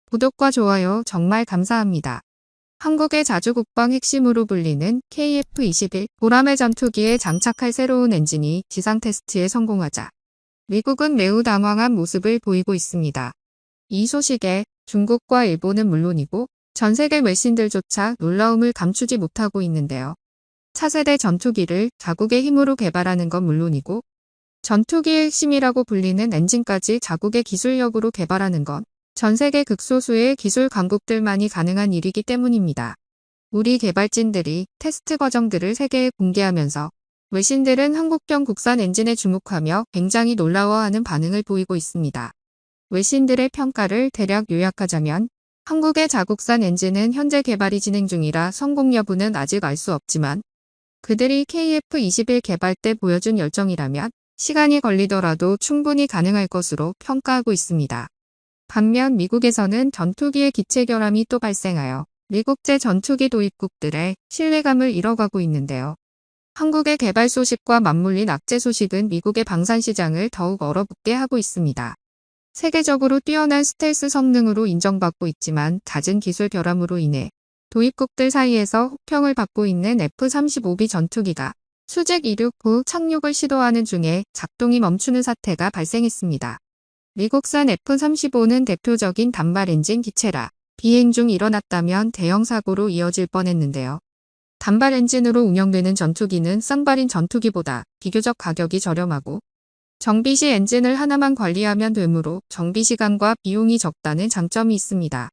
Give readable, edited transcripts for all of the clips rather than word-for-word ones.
구독과 좋아요 정말 감사합니다. 한국의 자주국방 핵심으로 불리는 KF-21 보라매 전투기에 장착할 새로운 엔진이 지상 테스트에 성공하자 미국은 매우 당황한 모습을 보이고 있습니다. 이 소식에 중국과 일본은 물론이고 전 세계 외신들조차 놀라움을 감추지 못하고 있는데요. 차세대 전투기를 자국의 힘으로 개발하는 건 물론이고 전투기의 핵심이라고 불리는 엔진까지 자국의 기술력으로 개발하는 건 전 세계 극소수의 기술 강국들만이 가능한 일이기 때문입니다. 우리 개발진들이 테스트 과정들을 세계에 공개하면서 외신들은 한국형 국산 엔진에 주목하며 굉장히 놀라워하는 반응을 보이고 있습니다. 외신들의 평가를 대략 요약하자면 한국의 자국산 엔진은 현재 개발이 진행 중이라 성공 여부는 아직 알 수 없지만 그들이 KF-21 개발 때 보여준 열정이라면 시간이 걸리더라도 충분히 가능할 것으로 평가하고 있습니다. 반면 미국에서는 전투기의 기체 결함이 또 발생하여 미국제 전투기 도입국들의 신뢰감을 잃어가고 있는데요. 한국의 개발 소식과 맞물린 악재 소식은 미국의 방산 시장을 더욱 얼어붙게 하고 있습니다. 세계적으로 뛰어난 스텔스 성능으로 인정받고 있지만 잦은 기술 결함으로 인해 도입국들 사이에서 혹평을 받고 있는 F-35B 전투기가 수직 이륙 후 착륙을 시도하는 중에 작동이 멈추는 사태가 발생했습니다. 미국산 F-35는 대표적인 단발 엔진 기체라 비행 중 일어났다면 대형 사고로 이어질 뻔했는데요. 단발 엔진으로 운영되는 전투기는 쌍발인 전투기보다 비교적 가격이 저렴하고 정비 시 엔진을 하나만 관리하면 되므로 정비 시간과 비용이 적다는 장점이 있습니다.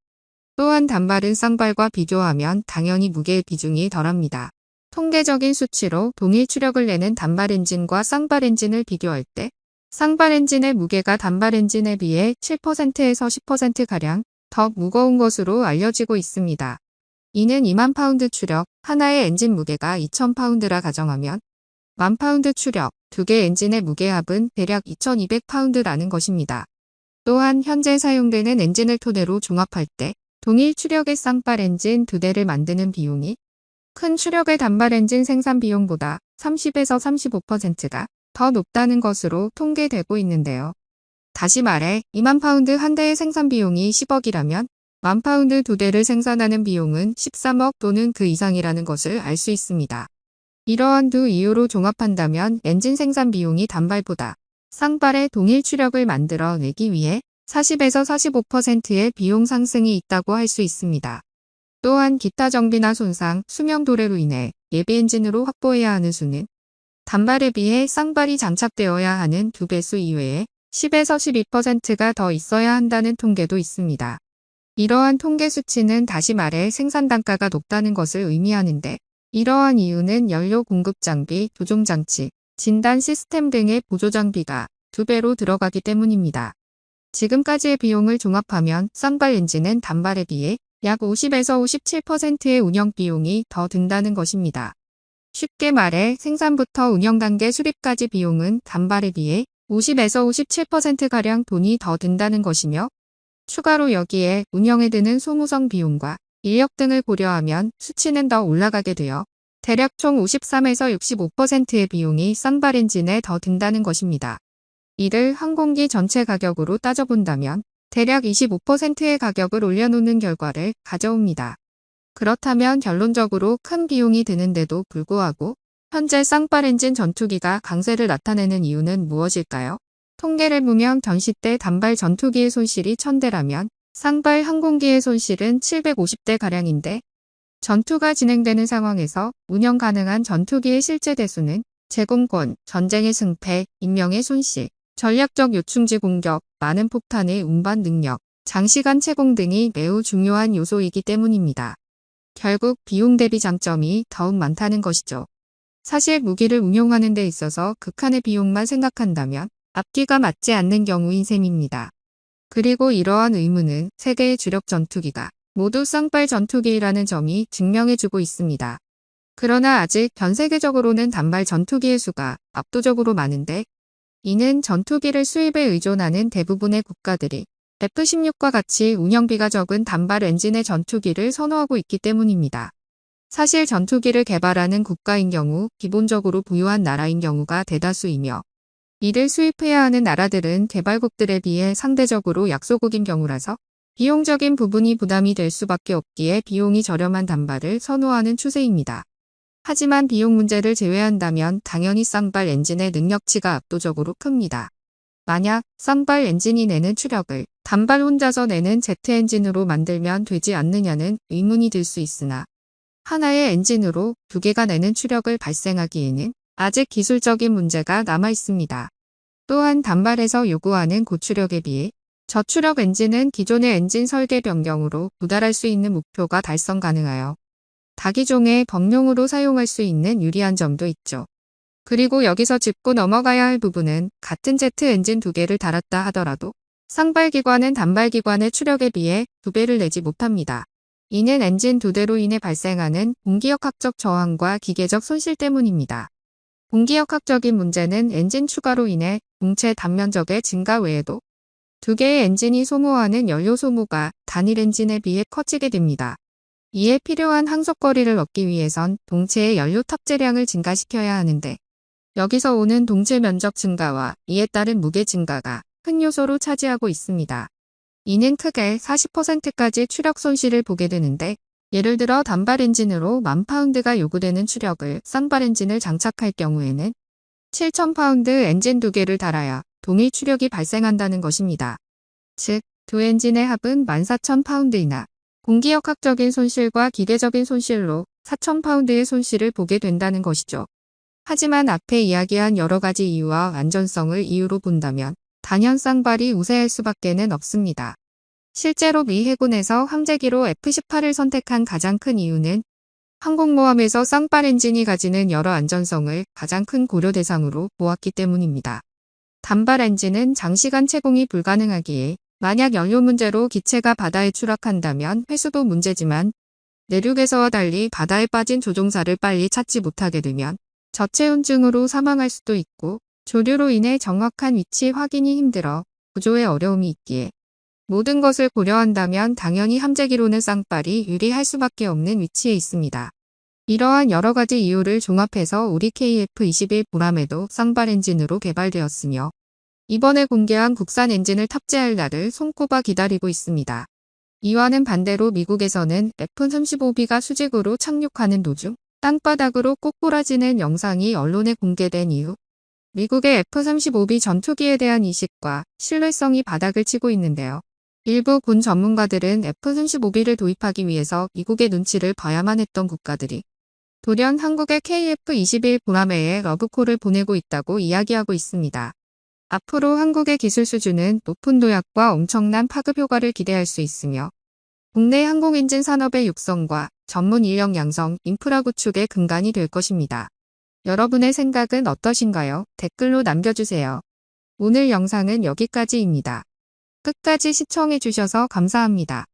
또한 단발은 쌍발과 비교하면 당연히 무게의 비중이 덜합니다. 통계적인 수치로 동일 추력을 내는 단발 엔진과 쌍발 엔진을 비교할 때 쌍발 엔진의 무게가 단발 엔진에 비해 7%에서 10%가량 더 무거운 것으로 알려지고 있습니다. 이는 2만 파운드 추력, 하나의 엔진 무게가 2,000파운드라 가정하면 10,000파운드 추력, 두 개 엔진의 무게합은 대략 2,200파운드라는 것입니다. 또한 현재 사용되는 엔진을 토대로 종합할 때 동일 추력의 쌍발 엔진 2대를 만드는 비용이 큰 추력의 단발 엔진 생산 비용보다 30에서 35%가 더 높다는 것으로 통계되고 있는데요. 다시 말해 2만 파운드 한 대의 생산 비용이 10억이라면 1만 파운드 2대를 생산하는 비용은 13억 또는 그 이상이라는 것을 알 수 있습니다. 이러한 두 이유로 종합한다면 엔진 생산 비용이 단발보다 쌍발의 동일 추력을 만들어 내기 위해 40에서 45%의 비용 상승이 있다고 할 수 있습니다. 또한 기타 정비나 손상, 수명 도래로 인해 예비 엔진으로 확보해야 하는 수는 단발에 비해 쌍발이 장착되어야 하는 2배수 이외에 10에서 12%가 더 있어야 한다는 통계도 있습니다. 이러한 통계 수치는 다시 말해 생산 단가가 높다는 것을 의미하는데 이러한 이유는 연료 공급 장비, 조종 장치, 진단 시스템 등의 보조 장비가 2배로 들어가기 때문입니다. 지금까지의 비용을 종합하면 쌍발 엔진은 단발에 비해 약 50에서 57%의 운영 비용이 더 든다는 것입니다. 쉽게 말해 생산부터 운영 단계 수립까지 비용은 단발에 비해 50에서 57%가량 돈이 더 든다는 것이며 추가로 여기에 운영에 드는 소모성 비용과 인력 등을 고려하면 수치는 더 올라가게 되어 대략 총 53에서 65%의 비용이 쌍발 엔진에 더 든다는 것입니다. 이를 항공기 전체 가격으로 따져본다면 대략 25%의 가격을 올려놓는 결과를 가져옵니다. 그렇다면 결론적으로 큰 비용이 드는데도 불구하고 현재 쌍발 엔진 전투기가 강세를 나타내는 이유는 무엇일까요? 통계를 보면 전시 때 단발 전투기의 손실이 1,000대라면 쌍발 항공기의 손실은 750대가량인데 전투가 진행되는 상황에서 운영 가능한 전투기의 실제 대수는 제공권, 전쟁의 승패, 인명의 손실, 전략적 요충지 공격, 많은 폭탄의 운반 능력, 장시간 채공 등이 매우 중요한 요소이기 때문입니다. 결국 비용 대비 장점이 더욱 많다는 것이죠. 사실 무기를 운용하는 데 있어서 극한의 비용만 생각한다면 앞뒤가 맞지 않는 경우인 셈입니다. 그리고 이러한 의무는 세계의 주력 전투기가 모두 쌍발 전투기라는 점이 증명해주고 있습니다. 그러나 아직 전 세계적으로는 단발 전투기의 수가 압도적으로 많은데 이는 전투기를 수입에 의존하는 대부분의 국가들이 F-16과 같이 운영비가 적은 단발 엔진의 전투기를 선호하고 있기 때문입니다. 사실 전투기를 개발하는 국가인 경우 기본적으로 부유한 나라인 경우가 대다수이며 이를 수입해야 하는 나라들은 개발국들에 비해 상대적으로 약소국인 경우라서 비용적인 부분이 부담이 될 수밖에 없기에 비용이 저렴한 단발을 선호하는 추세입니다. 하지만 비용 문제를 제외한다면 당연히 쌍발 엔진의 능력치가 압도적으로 큽니다. 만약 쌍발 엔진이 내는 추력을 단발 혼자서 내는 제트 엔진으로 만들면 되지 않느냐는 의문이 들 수 있으나 하나의 엔진으로 두 개가 내는 추력을 발생하기에는 아직 기술적인 문제가 남아 있습니다. 또한 단발에서 요구하는 고추력에 비해 저추력 엔진은 기존의 엔진 설계 변경으로 도달할 수 있는 목표가 달성 가능하여 다기종의 범용으로 사용할 수 있는 유리한 점도 있죠. 그리고 여기서 짚고 넘어가야 할 부분은 같은 제트 엔진 두 개를 달았다 하더라도 쌍발 기관은 단발 기관의 추력에 비해 2배를 내지 못합니다. 이는 엔진 두 대로 인해 발생하는 공기역학적 저항과 기계적 손실 때문입니다. 공기역학적인 문제는 엔진 추가로 인해 동체 단면적의 증가 외에도 두 개의 엔진이 소모하는 연료 소모가 단일 엔진에 비해 커지게 됩니다. 이에 필요한 항속거리를 얻기 위해선 동체의 연료 탑재량을 증가시켜야 하는데 여기서 오는 동체 면적 증가와 이에 따른 무게 증가가 큰 요소로 차지하고 있습니다. 이는 크게 40%까지 추력 손실을 보게 되는데 예를 들어 단발 엔진으로 10,000파운드가 요구되는 추력을 쌍발 엔진을 장착할 경우에는 7,000파운드 엔진 두 개를 달아야 동일 추력이 발생한다는 것입니다. 즉, 두 엔진의 합은 14,000파운드이나 공기역학적인 손실과 기계적인 손실로 4,000파운드의 손실을 보게 된다는 것이죠. 하지만 앞에 이야기한 여러 가지 이유와 안전성을 이유로 본다면 단연 쌍발이 우세할 수밖에는 없습니다. 실제로 미 해군에서 함재기로 F-18을 선택한 가장 큰 이유는 항공모함에서 쌍발 엔진이 가지는 여러 안전성을 가장 큰 고려 대상으로 보았기 때문입니다. 단발 엔진은 장시간 채공이 불가능하기에 만약 연료 문제로 기체가 바다에 추락한다면 회수도 문제지만 내륙에서와 달리 바다에 빠진 조종사를 빨리 찾지 못하게 되면 저체온증으로 사망할 수도 있고 조류로 인해 정확한 위치 확인이 힘들어 구조에 어려움이 있기에 모든 것을 고려한다면 당연히 함재기로는 쌍발이 유리할 수밖에 없는 위치에 있습니다. 이러한 여러 가지 이유를 종합해서 우리 KF-21 보람에도 쌍발 엔진으로 개발되었으며 이번에 공개한 국산 엔진을 탑재할 날을 손꼽아 기다리고 있습니다. 이와는 반대로 미국에서는 F-35B가 수직으로 착륙하는 도중 땅바닥으로 꼬꾸라지는 영상이 언론에 공개된 이후 미국의 F-35B 전투기에 대한 인식과 신뢰성이 바닥을 치고 있는데요. 일부 군 전문가들은 F-35B를 도입하기 위해서 미국의 눈치를 봐야만 했던 국가들이 돌연 한국의 KF-21 보람회에 러브콜을 보내고 있다고 이야기하고 있습니다. 앞으로 한국의 기술 수준은 높은 도약과 엄청난 파급 효과를 기대할 수 있으며 국내 항공엔진 산업의 육성과 전문 인력 양성, 인프라 구축의 근간이 될 것입니다. 여러분의 생각은 어떠신가요? 댓글로 남겨주세요. 오늘 영상은 여기까지입니다. 끝까지 시청해주셔서 감사합니다.